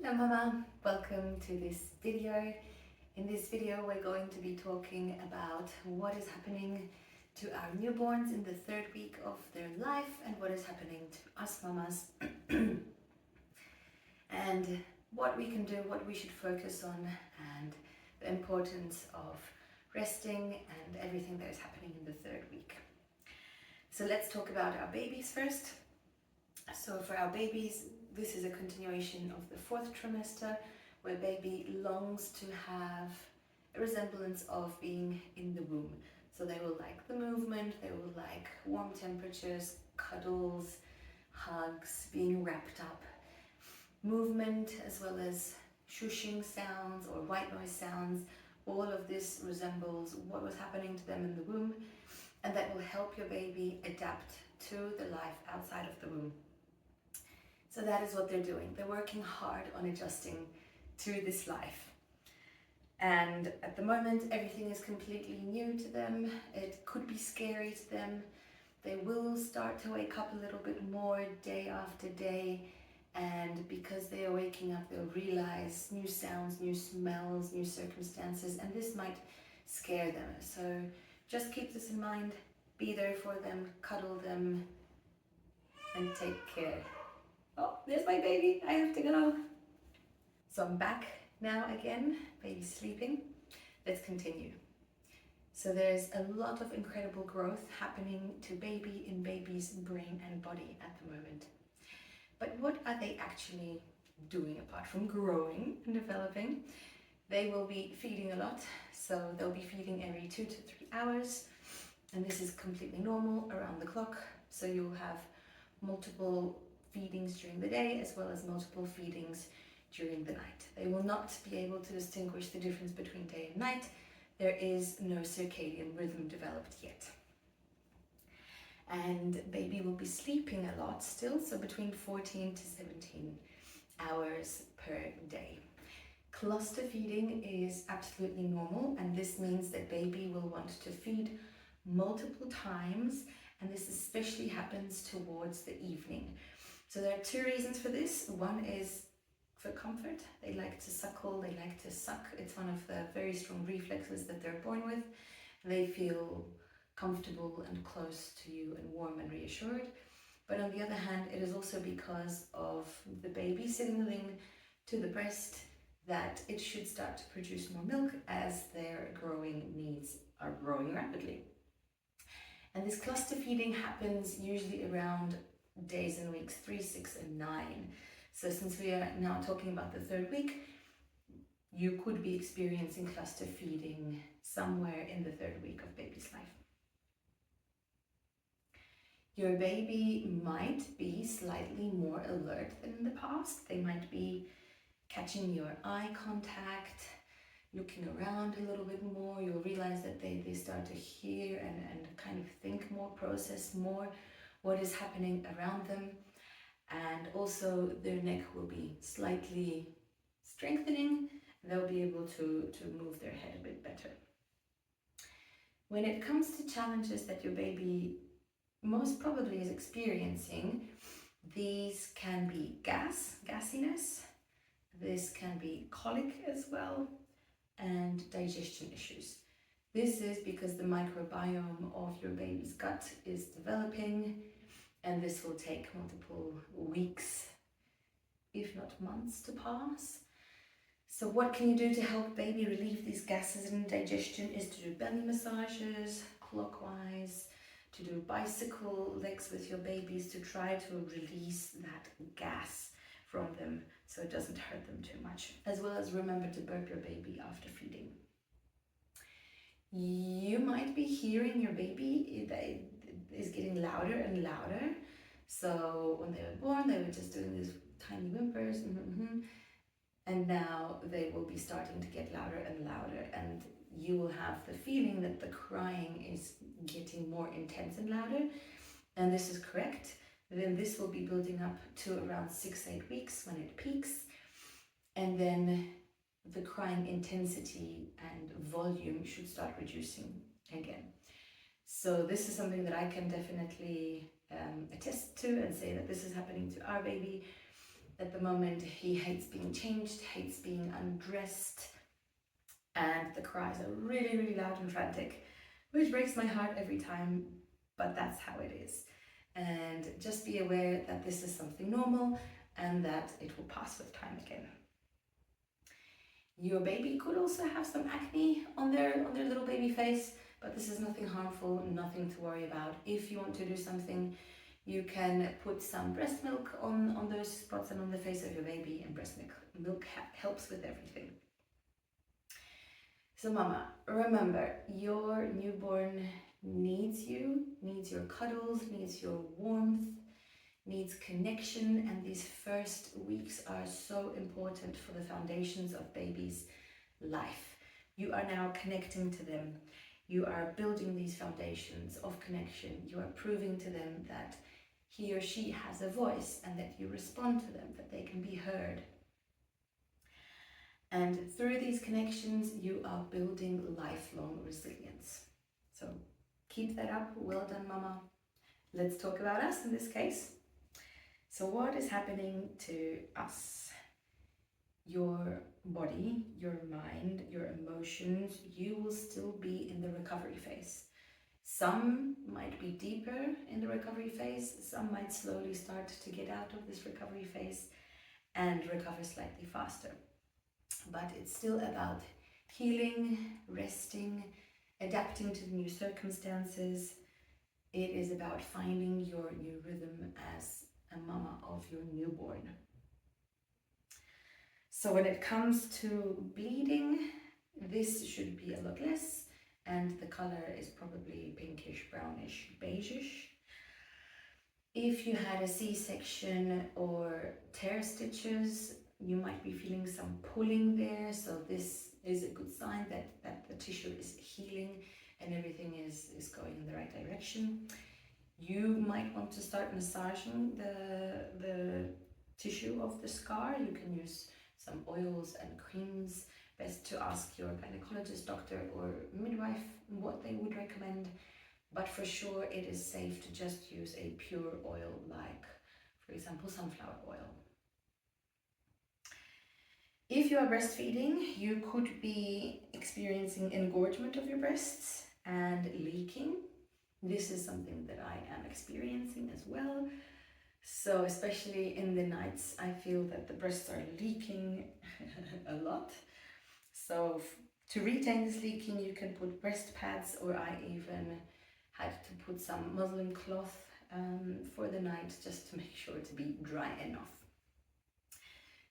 Hello Mama, welcome to this video. In this video we're going to be talking about what is happening to our newborns in the third week of their life and what is happening to us mamas and what we can do, what we should focus on, and the importance of resting and everything that is happening in the third week. So let's talk about our babies first. So for our babies, this is a continuation of the fourth trimester, where baby longs to have a resemblance of being in the womb. So they will like the movement, they will like warm temperatures, cuddles, hugs, being wrapped up, movement, as well as shushing sounds or white noise sounds. All of this resembles what was happening to them in the womb, and that will help your baby adapt to the life outside of the womb. So that is what they're doing. They're working hard on adjusting to this life. And at the moment, everything is completely new to them. It could be scary to them. They will start to wake up a little bit more day after day. And because they are waking up, they'll realize new sounds, new smells, new circumstances, and this might scare them. So just keep this in mind, be there for them, cuddle them, and take care. Oh, there's my baby, I have to go. So I'm back now again, baby's sleeping. Let's continue. So there's a lot of incredible growth happening to baby in baby's brain and body at the moment. But what are they actually doing apart from growing and developing? They will be feeding a lot, so they'll be feeding every 2 to 3 hours, and this is completely normal around the clock. So you'll have multiple feedings during the day as well as multiple feedings during the night. They will not be able to distinguish the difference between day and night. There is no circadian rhythm developed yet. And baby will be sleeping a lot still, so between 14 to 17 hours per day. Cluster feeding is absolutely normal, and this means that baby will want to feed multiple times, and this especially happens towards the evening. So there are two reasons for this. One is for comfort. They like to suckle, they like to suck. It's one of the very strong reflexes that they're born with. They feel comfortable and close to you and warm and reassured. But on the other hand, it is also because of the baby signaling to the breast that it should start to produce more milk as their growing needs are growing rapidly. And this cluster feeding happens usually around days and weeks 3, 6, and 9. So since we are now talking about the third week, you could be experiencing cluster feeding somewhere in the third week of baby's life. Your baby might be slightly more alert than in the past. They might be catching your eye contact, looking around a little bit more. You'll realize that they start to hear and kind of think more, process more what is happening around them. And also their neck will be slightly strengthening. They'll be able to move their head a bit better. When it comes to challenges that your baby most probably is experiencing, these can be gassiness, this can be colic as well, and digestion issues. This is because the microbiome of your baby's gut is developing, and this will take multiple weeks, if not months, to pass. So what can you do to help baby relieve these gases and indigestion is to do belly massages clockwise, to do bicycle legs with your babies to try to release that gas from them so it doesn't hurt them too much, as well as remember to burp your baby after feeding. You might be hearing your baby is getting louder and louder. So when they were born, they were just doing these tiny whimpers, and now they will be starting to get louder and louder, and you will have the feeling that the crying is getting more intense and louder, and this is correct. Then this will be building up to around 6-8 weeks when it peaks, and then the crying intensity and volume should start reducing again. So this is something that I can definitely attest to and say that this is happening to our baby. At the moment, he hates being changed, hates being undressed, and the cries are really, really loud and frantic, which breaks my heart every time, but that's how it is. And just be aware that this is something normal and that it will pass with time again. Your baby could also have some acne on their little baby face, but this is nothing harmful, nothing to worry about. If you want to do something, you can put some breast milk on those spots and on the face of your baby, and breast milk helps with everything. So mama, remember, your newborn needs you, needs your cuddles, needs your warmth, needs connection, and these first weeks are so important for the foundations of baby's life. You are now connecting to them. You are building these foundations of connection. You are proving to them that he or she has a voice and that you respond to them, that they can be heard. And through these connections, you are building lifelong resilience. So keep that up. Well done, mama. Let's talk about us in this case. So what is happening to us? Your body, your mind, your emotions, you will still be in the recovery phase. Some might be deeper in the recovery phase, some might slowly start to get out of this recovery phase and recover slightly faster. But it's still about healing, resting, adapting to the new circumstances. It is about finding your new rhythm as a mama of your newborn. So when it comes to bleeding, this should be a lot less, and the color is probably pinkish, brownish, beigeish. If you had a C-section or tear stitches, you might be feeling some pulling there, so this is a good sign that the tissue is healing and everything is going in the right direction. You might want to start massaging the tissue of the scar. You can use some oils and creams. Best to ask your gynecologist, doctor or midwife what they would recommend, but for sure it is safe to just use a pure oil, like for example sunflower oil. If you are breastfeeding, you could be experiencing engorgement of your breasts and leaking. This is something that I am experiencing as well. So especially in the nights, I feel that the breasts are leaking a lot. So to retain this leaking, you can put breast pads, or I even had to put some muslin cloth for the night just to make sure to be dry enough.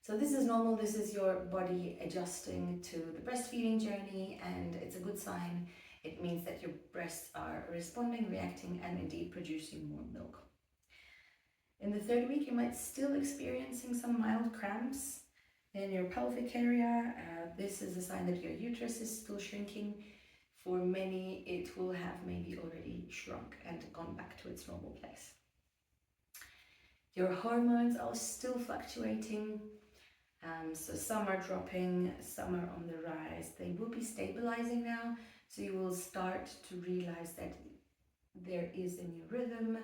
So this is normal, this is your body adjusting to the breastfeeding journey, and it's a good sign. It means that your breasts are responding, reacting, and indeed producing more milk. In the third week, you might still experiencing some mild cramps in your pelvic area. This is a sign that your uterus is still shrinking. For many, it will have maybe already shrunk and gone back to its normal place. Your hormones are still fluctuating. So some are dropping, some are on the rise. They will be stabilizing now, so you will start to realize that there is a new rhythm,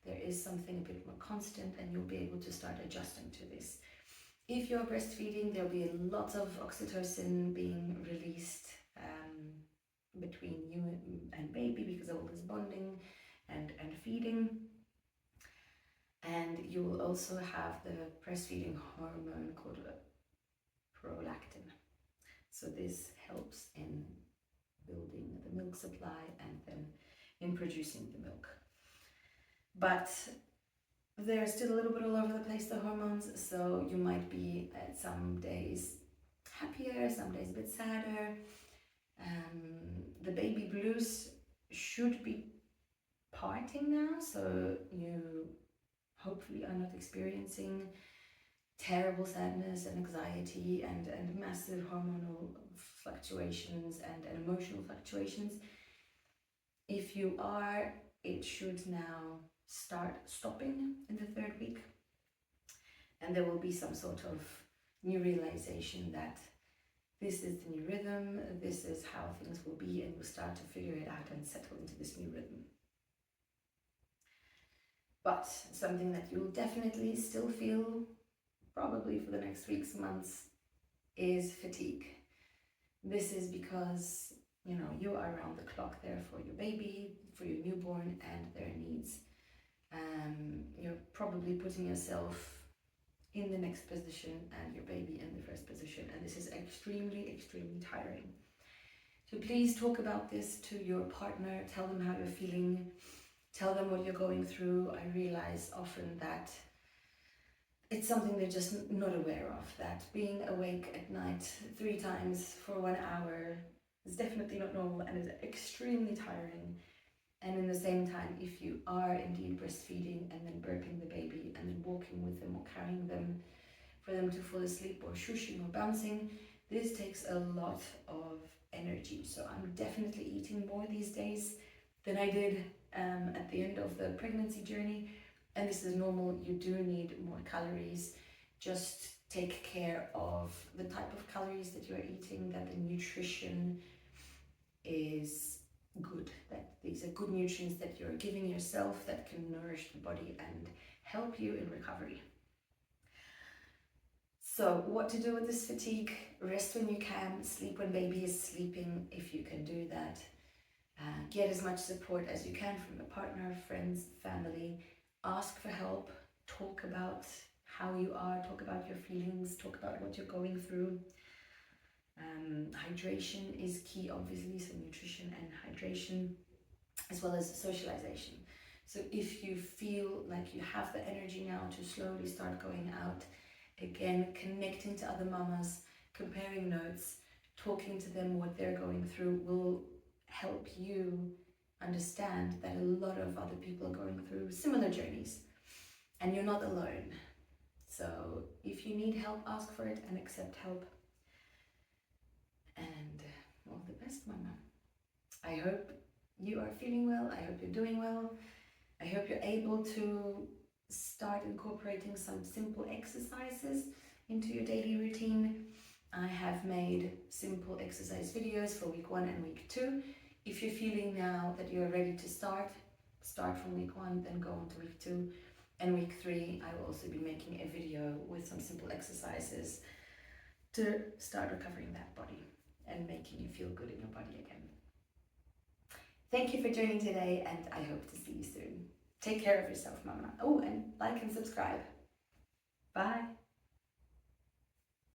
there is something a bit more constant, and you'll be able to start adjusting to this. If you're breastfeeding, there'll be a lot of oxytocin being released between you and baby because of all this bonding and feeding. And you will also have the breastfeeding hormone called prolactin. So this helps in building the milk supply and then in producing the milk. But they're still a little bit all over the place, the hormones, so you might be at some days happier, some days a bit sadder. The baby blues should be parting now, so you hopefully are not experiencing terrible sadness and anxiety and massive hormonal fluctuations and emotional fluctuations. If you are, it should now start stopping in the third week, and there will be some sort of new realization that this is the new rhythm, this is how things will be, and you'll start to figure it out and settle into this new rhythm. But something that you'll definitely still feel probably for the next weeks, months, is fatigue. This is because, you know, you are around the clock there for your baby, for your newborn and their needs. You're probably putting yourself in the next position and your baby in the first position, and this is extremely tiring. So please talk about this to your partner. Tell them how you're feeling, tell them what you're going through. I realize often that it's something they're just not aware of, that being awake at night 3 times for 1 hour is definitely not normal and is extremely tiring. And in the same time, if you are indeed breastfeeding and then burping the baby and then walking with them or carrying them for them to fall asleep or shushing or bouncing, this takes a lot of energy. So I'm definitely eating more these days than I did at the end of the pregnancy journey. And this is normal. You do need more calories. Just take care of the type of calories that you're eating, that the nutrition is good, that these are good nutrients that you're giving yourself that can nourish the body and help you in recovery. So what to do with this fatigue? Rest when you can, sleep when baby is sleeping if you can do that. Get as much support as you can from your partner, friends, family. Ask for help. Talk about how you are, talk about your feelings, talk about what you're going through. Hydration is key, obviously, so nutrition and hydration, as well as socialization. So if you feel like you have the energy now to slowly start going out, again, connecting to other mamas, comparing notes, talking to them what they're going through will help you understand that a lot of other people are going through similar journeys and you're not alone. So if you need help, ask for it and accept help. And all the best, mama. I hope you are feeling well. I hope you're doing well. I hope you're able to start incorporating some simple exercises into your daily routine. I have made simple exercise videos for week 1 and week 2. If you're feeling now that you're ready to start from week 1, then go on to week 2. And week 3, I will also be making a video with some simple exercises to start recovering that body and making you feel good in your body again. Thank you for joining today, and I hope to see you soon. Take care of yourself, mama. Oh, and like and subscribe. Bye.